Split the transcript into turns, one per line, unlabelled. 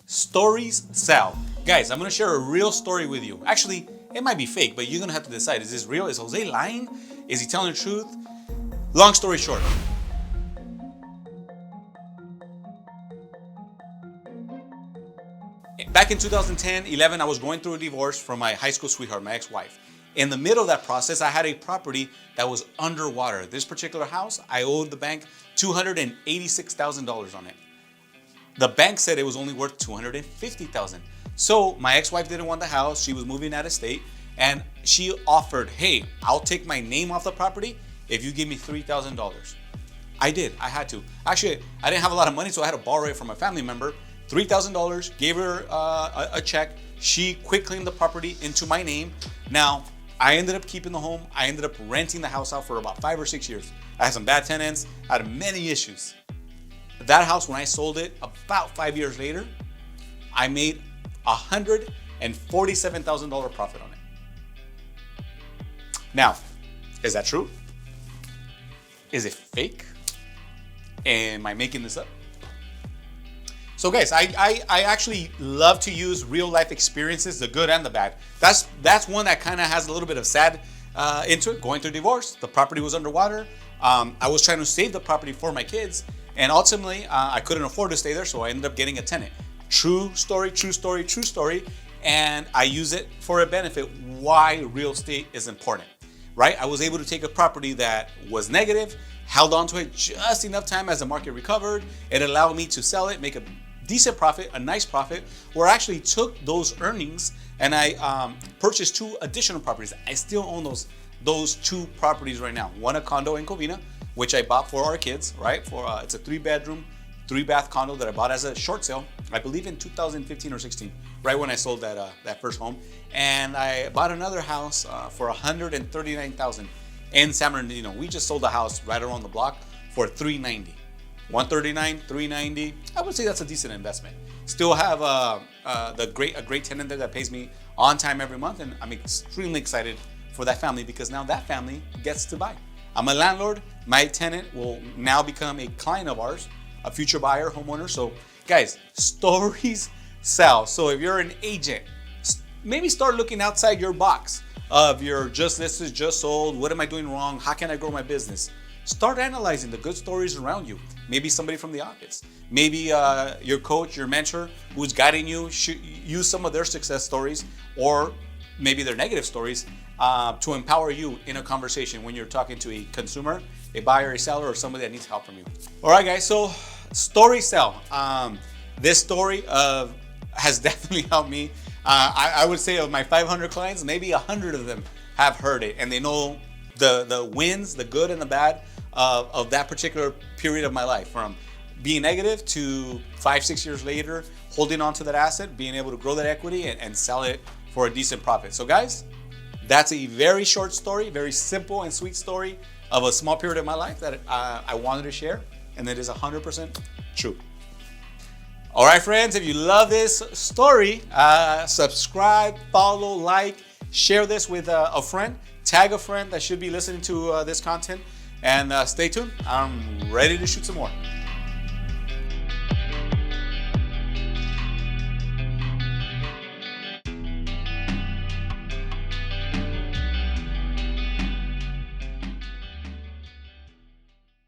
Stories sell. Guys, I'm gonna share a real story with you. Actually, it might be fake, but you're gonna have to decide, is this real? Is Jose lying? Is he telling the truth? Long story short. Back in 2010-11, I was going through a divorce from my high school sweetheart, my ex-wife. In the middle of that process, I had a property that was underwater. This particular house, I owed the bank $286,000 on it. The bank said it was only worth $250,000. So my ex-wife didn't want the house. She was moving out of state, and she offered, hey, I'll take my name off the property if you give me $3,000. I did. I had to. Actually, I didn't have a lot of money, so I had to borrow it from a family member. $3,000, gave her a check. She quick claimed the property into my name. Now, I ended up keeping the home. I ended up renting the house out for about 5 or 6 years. I had some bad tenants. I had many issues. That house, when I sold it about 5 years later, I made $147,000 profit on it. Now, is that true? Is it fake? Am I making this up? So guys, I actually love to use real life experiences, the good and the bad. That's one that kind of has a little bit of sad into it. Going through divorce, the property was underwater. I was trying to save the property for my kids, and ultimately I couldn't afford to stay there, so I ended up getting a tenant. True story, true story, true story. And I use it for a benefit why real estate is important, right? I was able to take a property that was negative, held on to it just enough time as the market recovered. It allowed me to sell it, make a decent profit, a nice profit, where I actually took those earnings and I purchased 2 additional properties. I still own those 2 properties right now. One, a condo in Covina, which I bought for our kids, right? It's a 3-bedroom, 3-bath condo that I bought as a short sale, I believe in 2015 or 16, right when I sold that first home. And I bought another house for $139,000 in San Bernardino. We just sold a house right around the block for $390,000. 139, 390. I would say that's a decent investment. Still have a great tenant there that pays me on time every month, and I'm extremely excited for that family because now that family gets to buy. I'm a landlord. My tenant will now become a client of ours, a future buyer, homeowner. So guys, stories sell. So if you're an agent, maybe start looking outside your box of your just listed, just sold. What am I doing wrong? How can I grow my business? Start analyzing the good stories around you. Maybe somebody from the office. Maybe your coach, your mentor who's guiding you should use some of their success stories or maybe their negative stories to empower you in a conversation when you're talking to a consumer, a buyer, a seller, or somebody that needs help from you. All right, guys, so story sell. This story has definitely helped me. I would say of my 500 clients, maybe 100 of them have heard it and they know the wins, the good and the bad of that particular period of my life, from being negative to 5-6 years later, holding on to that asset, being able to grow that equity and sell it for a decent profit. So guys, that's a very short story, very simple and sweet story of a small period of my life that I wanted to share, and it is 100% true. All right, friends, if you love this story, subscribe, follow, like, share this with a friend, tag a friend that should be listening to this content, and stay tuned. I'm ready to shoot some more.